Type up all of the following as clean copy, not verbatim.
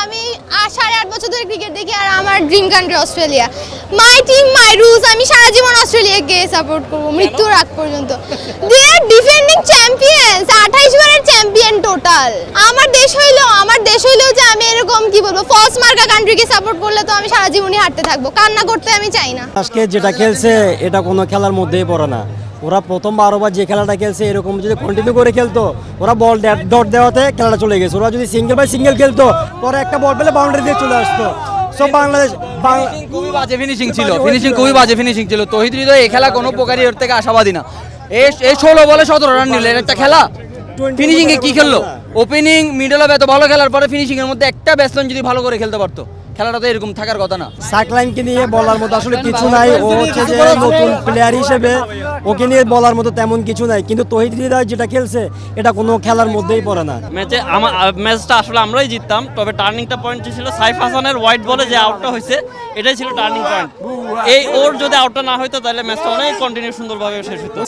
আমি 8.5 বছর ধরে ক্রিকেট দেখি আর আমার dream country Australia. My team my rules, আমি সারা জীবন অস্ট্রেলিয়াকে সাপোর্ট করব মৃত্যুর আগ পর্যন্ত। দে আর ডিফেন্ডিং চ্যাম্পিয়ন্স, 28 বারের চ্যাম্পিয়ন টোটাল। আমার দেশ হইলেও যে আমি এরকম কি বলবো ফলস মার্কা কান্ট্রিকে সাপোর্ট করলে তো আমি সারা জীবনই হারতে থাকবো, কান্না করতে আমি চাই না। আজকে যেটা খেলছে এটা কোনো খেলার মধ্যেই পড়ে না। ওরা প্রথম 12 বার যে খেলাটা খেলছে এরকম যদি কন্টিনিউ করে খেলতো, ওরা বল ডট দেওয়াতে খেলাটা চলে গেছে। ওরা যদি সিঙ্গেল বাই সিঙ্গেল খেলতো, পরে একটা বল পেলে বাউন্ডারি দিয়ে চলে আসতো। সব বাংলাদেশ খুবই বাজে ফিনিশিং ছিল। তৌহিদ হৃদয় এই খেলা কোনো প্রকারই ওর থেকে আশাবাদী না। এই 16 বলে 17 রান নিল, একটা খেলা ফিনিশিং এ কি খেললো? ওপেনিং মিডল অফ এত ভালো খেলার পরে ফিনিশিং এর মধ্যে একটা ব্যাটসম্যান যদি ভালো করে খেলতে পারতো, খেলাটা তো এরকম থাকার কথা না। সাকলাইনকে নিয়ে বলার মতো আসলে কিছু নাই। ও হচ্ছে যে নতুন প্লেয়ার হিসেবে ওকে নিয়ে বলার মতো তেমন কিছু নাই। কিন্তু তৌহিদ হৃদয় যেটা খেলছে এটা কোনো খেলার মধ্যেই পড়ে না। ম্যাচটা আসলে আমরাই জিততাম, তবে টার্নিংটা পয়েন্ট ছিল সাইফ হাসানের হোয়াইট বলে যে আউটটা হয়েছে, এটাই ছিল টার্নিং পয়েন্ট। ওর যদি আউটটা না হইতো তাহলে ম্যাচটা অনেক কন্টিনিউ সুন্দরভাবে শেষ হতো।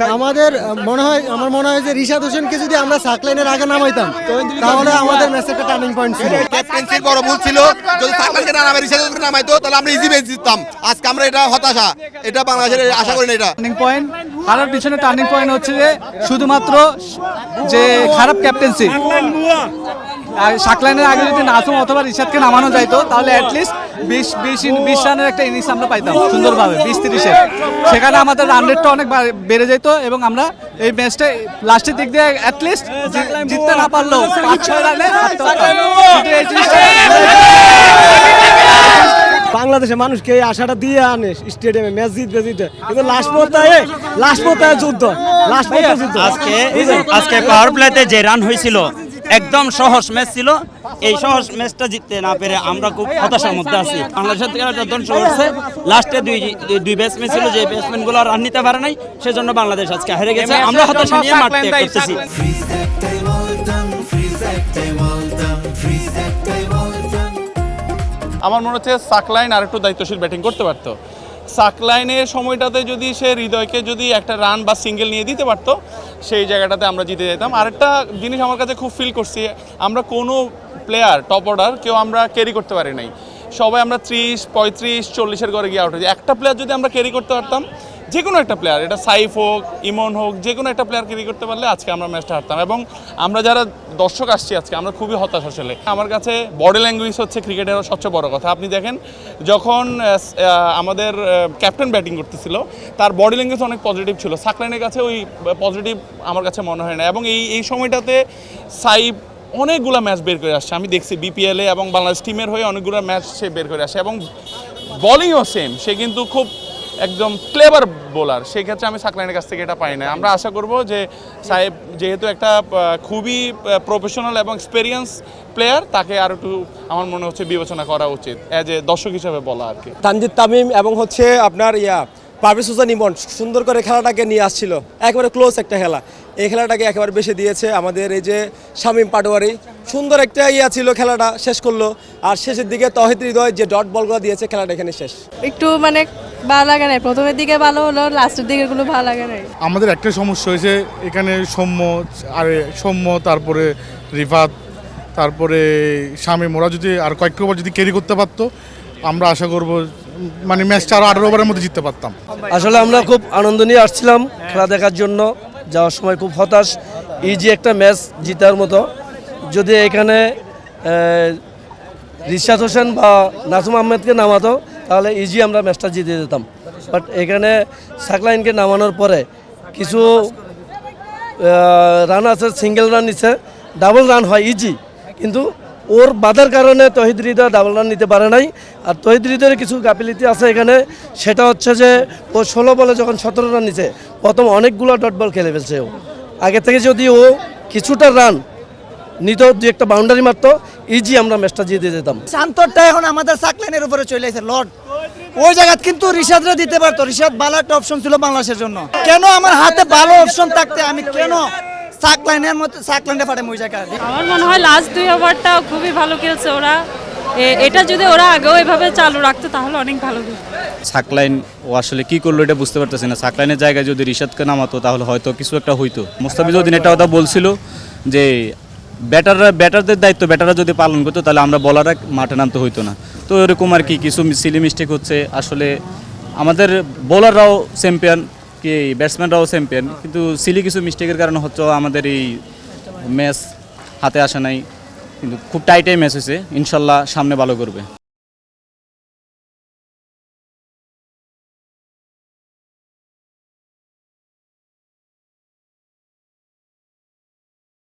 আমার মনে হয় যে রিশাদ হোসেনকে যদি আমরা সাকলাইনের আগে নামাইতাম তাহলে আমাদের ম্যাচে একটা টার্নিং পয়েন্ট ছিল। ক্যাপ্টেন্সির বড় ভুল ছিল, যদি সাকলাইনকে না নামে রিশাদ হোসেনকে নামাইতো তাহলে আমরা ইজি ম্যাচ জিততাম। আজকে আমরা এটা হতাশা, এটা বাংলাদেশের আশা করি না। এটা টার্নিং পয়েন্ট হারার পিছনে টার্নিং পয়েন্ট হচ্ছে যে শুধুমাত্র যে খারাপ ক্যাপ্টেন্সি। সাকলাইনের আগে যদি নাসুম অথবা রিশাদকে নামানো যাইতো তাহলে অ্যাটলিস্ট 20 রানের একটা ইনিংস আমরা পাইতাম সুন্দরভাবে 20-30-এর। সেখানে আমাদের রান রেটটা অনেক বেড়ে যেত এবং আমরা এই ম্যাচটা লাস্টের দিক দিয়ে অ্যাটলিস্ট জিততে না পারলেও 5-6 রানে হারতে পারতাম। কিন্তু এই জিনিসটা বাংলাদেশের মানুষকে এই আশাটা দিয়ে আনে স্টেডিয়ামে ম্যাচ জিতবে কিন্তু লাস্ট পর্যায়ে যুদ্ধ। আজকে পাওয়ার প্লেতে যে রান হয়েছিল একদম সহজ ম্যাচ ছিল। এই সহজ ম্যাচটা জিততে না পেরে আমরা খুব হতাশার মধ্যে আছি। বাংলাদেশের থেকে একটা ধ্বংস করছে। লাস্টে দুই ব্যাটসম্যান ছিল, যে ব্যাটসম্যানগুলো রান নিতে পারে নাই, সেজন্য বাংলাদেশ আজকে হেরে গেছে। আমরা হতাশা নিয়ে মাঠে করতেছি। আমার মনে হচ্ছে সাকলাইন আর একটু দায়িত্বশীল ব্যাটিং করতে পারতো। সাকলাইনের সময়টাতে যদি সে হৃদয়কে যদি একটা রান বা সিঙ্গেল নিয়ে দিতে পারতো, সেই জায়গাটাতে আমরা জিতে যেতাম। আরেকটা জিনিস আমার কাছে খুব ফিল করছি, আমরা কোনো প্লেয়ার টপ অর্ডার কেউ আমরা ক্যারি করতে পারি নাই। সবাই আমরা 30, 35, 40-এর ঘরে গিয়ে আউট হয়েছি। একটা প্লেয়ার যদি আমরা ক্যারি করতে পারতাম, যে কোনো একটা প্লেয়ার, এটা সাইফ হোক, ইমন হোক, যে কোনো একটা প্লেয়ার ক্যারি করতে পারলে আজকে আমরা ম্যাচটা হারতাম। এবং আমরা যারা দর্শক আসছি আজকে, আমরা খুবই হতাশ আসলে। আমার কাছে বডি ল্যাঙ্গুয়েজ হচ্ছে ক্রিকেটের সবচেয়ে বড় কথা। আপনি দেখেন যখন আমাদের ক্যাপ্টেন ব্যাটিং করতেছিল, তার বডি ল্যাঙ্গুয়েজ অনেক পজিটিভ ছিল। সাকলাইনের কাছে ওই পজিটিভ আমার কাছে মনে হয় না। এবং এই সময়টাতে সাইফ অনেকগুলো ম্যাচ বের করে আসছে, আমি দেখছি বিপিএলে এবং বাংলাদেশ টিমের হয়ে অনেকগুলো ম্যাচ সে বের করে আসে। এবং বলিংও সেম, সে কিন্তু খুব একদম ক্লেভার বোলার। সেক্ষেত্রে আমি সাকলাইনের কাছ থেকে এটা পাই না। আমরা আশা করব যে সাহেব যেহেতু একটা খুবই প্রফেশনাল এবং এক্সপেরিয়েন্স প্লেয়ার, তাকে আর একটু আমার মনে হচ্ছে বিবেচনা করা উচিত অ্যাজ এ দর্শক হিসেবে বলা আর কি। তানজিদ তামিম এবং হচ্ছে আপনার পারভেজ হোসেন ইমন সুন্দর করে খেলাটাকে নিয়ে আসছিল, একেবারে ক্লোজ একটা খেলা। এই খেলাটাকে একেবারে বেশি দিয়েছে আমাদের এই যে শামীম পাটোয়ারি। সুন্দর একটা ছিল, খেলাটা শেষ করলো। আর শেষের দিকে তৌহিদ হৃদয় যে ডট বলগুলো দিয়েছে, খেলাটা এখানে শেষ। একটু ভালো লাগে নাই, প্রথমের দিকে ভালো হলো, লাস্টের দিকে গুলো ভালো লাগে নাই। আমাদের একটা সমস্যা হয়েছে এখানে, সৌম্য তারপরে রিফাত, তারপরে শামীম, ওরা যদি আর কয়েকটা ওভার যদি ক্যারি করতে পারতো, আমরা আশা করব ম্যাচটা আরো 18 ওভারের মধ্যে জিততে পারতাম। আসলে আমরা খুব আনন্দ নিয়ে আসছিলাম খেলা দেখার জন্য। যাওয়ার সময় খুব হতাশ, ইজি একটা ম্যাচ জিতার মতো। যদি এখানে রিশাদ হোসেন বা নাসুম আহমেদকে নামাতো তাহলে ইজি আমরা ম্যাচটা জিতে যেতাম। বাট এখানে সাকলাইনকে নামানোর পরে কিছু রান আছে, সিঙ্গেল রান নিচ্ছে, ডাবল রান হয় ইজি, কিন্তু ওর বাধার কারণে তৌহিদ হৃদয় ডাবল রান নিতে পারে নাই। আর তৌহিদ হৃদয়ের কিছু গাফিলতি আছে এখানে, সেটা হচ্ছে যে ও 16 বলে যখন 17 রান নিচ্ছে, প্রথম অনেকগুলো ডট বল খেলে ফেলছে। ও আগে থেকে যদি ও কিছুটা রান নিত, দু একটা বাউন্ডারি মারতো, ইজি আমরা ম্যাচটা জিতে যেতাম। শান্তরটা এখন আমাদের সাকলাইনের উপরে চলে এসেছে লর্ড। ওই জায়গা কিন্তু রিশাদরা দিতে পারতো, রিশাদ ভালো একটা অপশন ছিল বাংলাদেশের জন্য। কেন আমার হাতে ভালো অপশন থাকতে আমি কেন সাকলাইনের মতো সাকলাইনে পাঠাম ওই জায়গায়? আমার মনে হয় লাস্ট 2 ওভারটা খুবই ভালো খেলছে ওরা। এটা যদি ওরা আগেও এভাবে চালু রাখতো তাহলে অনেক ভালো হতো। সাকলাইন ও আসলে কি করলো এটা বুঝতে পারতেছি না। সাকলাইনের জায়গায় যদি রিশাদকে নামাতো তাহলে হয়তো কিছু একটা হইতো। মুস্তাফিজউদ্দিন একটা কথা বলছিল যে ব্যাটারদের দায়িত্ব ব্যাটাররা যদি পালন করতো তাহলে আমরা বলাররা মাঠে নামতে হইতো না। তো এরকম আর কি কিছু সিলি মিস্টেক হচ্ছে। আসলে আমাদের বোলাররাও চ্যাম্পিয়ন, কি ব্যাটসম্যানরাও চ্যাম্পিয়ন, কিন্তু সিলি কিছু মিস্টেকের কারণে হচ্ছে আমাদের এই ম্যাচ হাতে আসে নাই। কিন্তু খুব টাইটে ম্যাচ হয়েছে, ইনশাল্লাহ সামনে ভালো করবে।